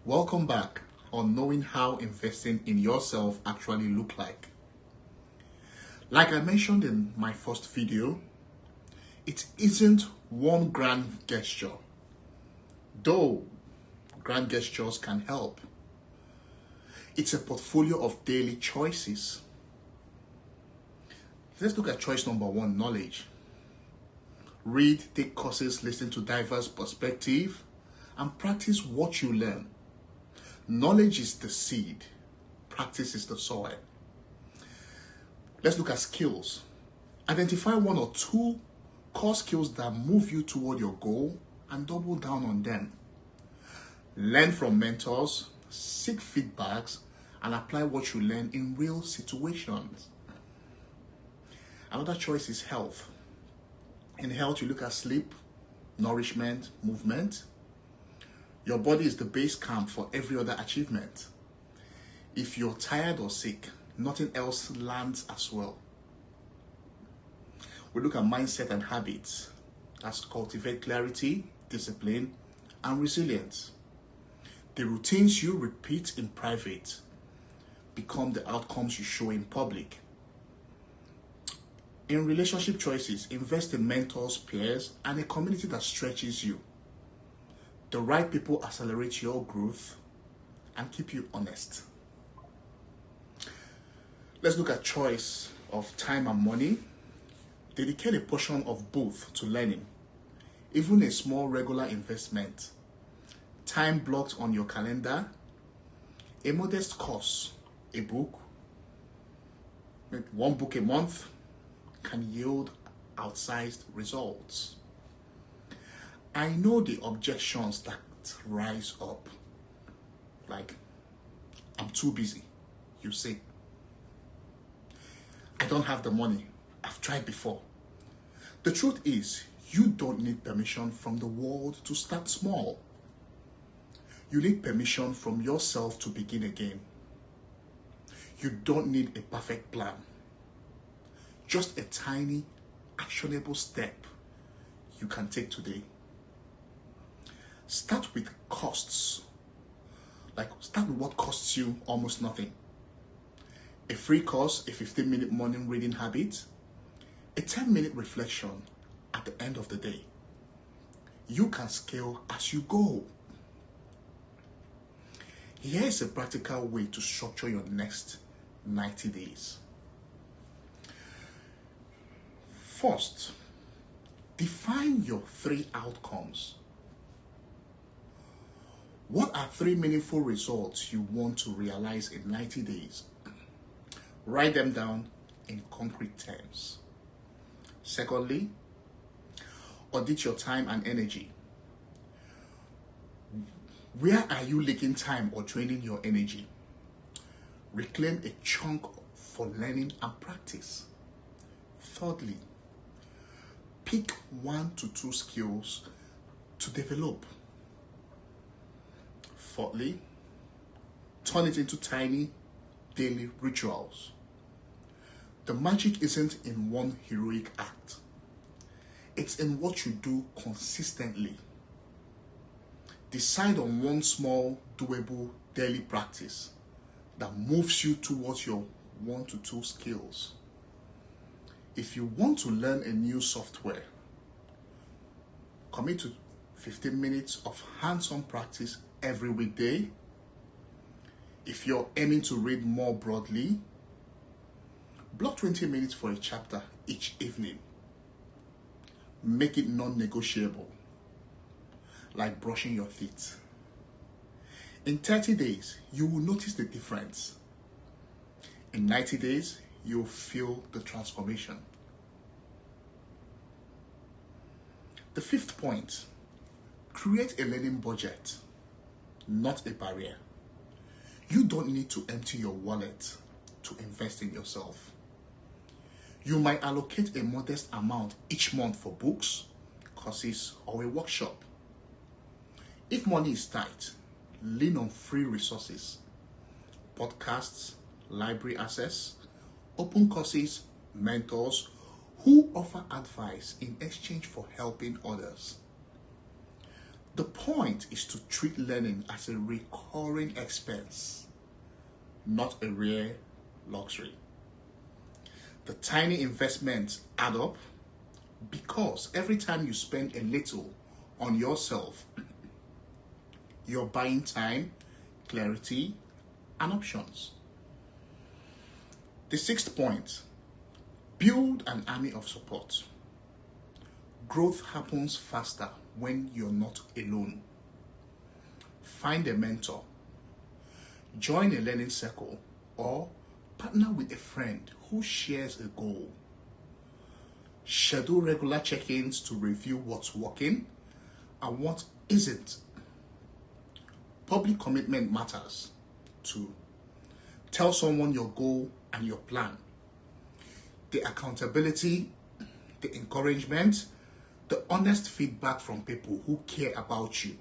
Welcome back on knowing how investing in yourself actually look like. Like I mentioned in my first video, it isn't one grand gesture, though grand gestures can help. It's a portfolio of daily choices. Let's look at choice number one, knowledge. Read, take courses, listen to diverse perspectives, and practice what you learn. Knowledge is the seed, practice is the soil. Let's look at skills. Identify one or two core skills that move you toward your goal and double down on them. Learn from mentors, seek feedbacks, and apply what you learn in real situations. Another choice is health. In health, you look at sleep, nourishment, movement. Your body is the base camp for every other achievement. If you're tired or sick, nothing else lands as well. We look at mindset and habits. That's cultivate clarity, discipline, and resilience. The routines you repeat in private become the outcomes you show in public. In relationship choices, invest in mentors, peers, and a community that stretches you. The right people accelerate your growth and keep you honest. Let's look at choice of time and money. Dedicate a portion of both to learning, even a small regular investment. Time blocked on your calendar, a modest course, a book, one book a month can yield outsized results. I know the objections that rise up, like, I'm too busy, you say. I don't have the money. I've tried before. The truth is, you don't need permission from the world to start small. You need permission from yourself to begin again. You don't need a perfect plan. Just a tiny, actionable step you can take today. Start with costs. Start with what costs you almost nothing. A free course, a 15-minute morning reading habit, a 10-minute reflection at the end of the day. You can scale as you go. Here is a practical way to structure your next 90 days. First, define your 3 outcomes. What are 3 meaningful results you want to realize in 90 days? Write them down in concrete terms. Secondly, audit your time and energy. Where are you leaking time or draining your energy? Reclaim a chunk for learning and practice. Thirdly, pick 1 to 2 skills to develop. Fourthly, turn it into tiny daily rituals. The magic isn't in one heroic act. It's in what you do consistently. Decide on one small, doable daily practice that moves you towards your 1 to 2 skills. If you want to learn a new software, commit to 15 minutes of hands-on practice every weekday. If you're aiming to read more broadly, block 20 minutes for a chapter each evening. Make it non-negotiable, like brushing your teeth. In 30 days, you will notice the difference. In 90 days, you'll feel the transformation. The 5th point, create a learning budget, not a barrier. You don't need to empty your wallet to invest in yourself. You might allocate a modest amount each month for books, courses, or a workshop. If money is tight, lean on free resources, podcasts, library access, open courses, mentors who offer advice in exchange for helping others. The point is to treat learning as a recurring expense, not a rare luxury. The tiny investments add up because every time you spend a little on yourself, you're buying time, clarity, and options. The sixth point, build an army of support. Growth happens faster when you're not alone. Find a mentor, join a learning circle, or partner with a friend who shares a goal. Schedule regular check-ins to review what's working and what isn't. Public commitment matters too. Tell someone your goal and your plan. The accountability, the encouragement, the honest feedback from people who care about you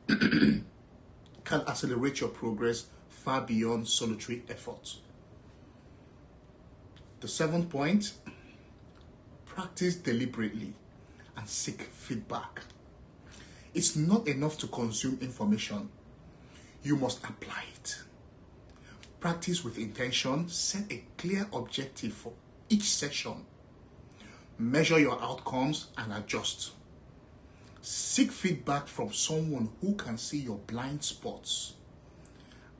can accelerate your progress far beyond solitary effort. The seventh point, practice deliberately and seek feedback. It's not enough to consume information. You must apply it. Practice with intention. Set a clear objective for each session. Measure your outcomes and adjust. Seek feedback from someone who can see your blind spots.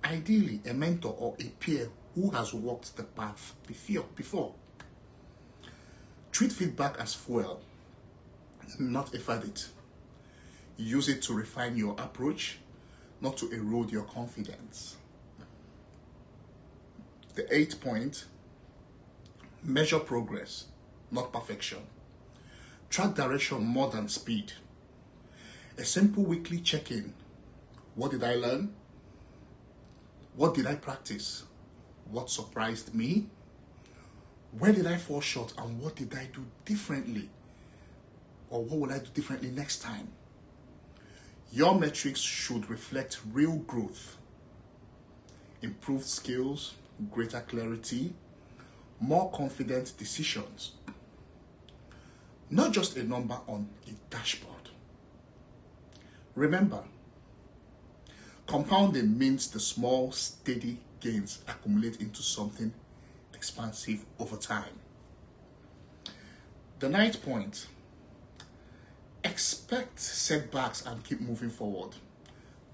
Ideally, a mentor or a peer who has walked the path before. Treat feedback as fuel, not a verdict. Use it to refine your approach, not to erode your confidence. The eighth point, measure progress, not perfection. Track direction more than speed. A simple weekly check-in. What did I learn? What did I practice? What surprised me? Where did I fall short and what did I do differently? Or what will I do differently next time? Your metrics should reflect real growth, improved skills, greater clarity, more confident decisions. Not just a number on a dashboard. Remember, compounding means the small, steady gains accumulate into something expansive over time. The ninth point, expect setbacks and keep moving forward.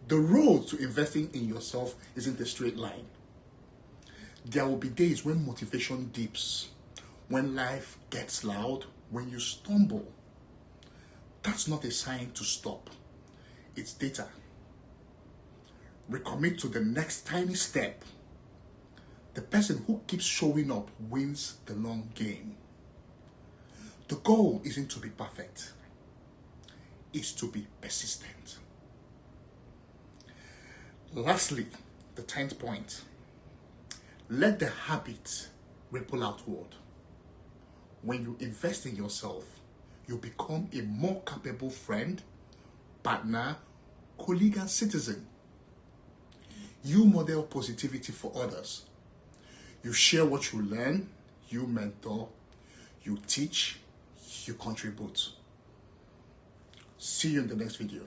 The road to investing in yourself isn't a straight line. There will be days when motivation dips, when life gets loud, when you stumble. That's not a sign to stop. It's data. Recommit to the next tiny step. The person who keeps showing up wins the long game. The goal isn't to be perfect. It's to be persistent. Lastly, the 10th point. Let the habit ripple outward. When you invest in yourself, you become a more capable friend, partner, colleague, and citizen. You model positivity for others. You share what you learn, you mentor, you teach, you contribute. See you in the next video.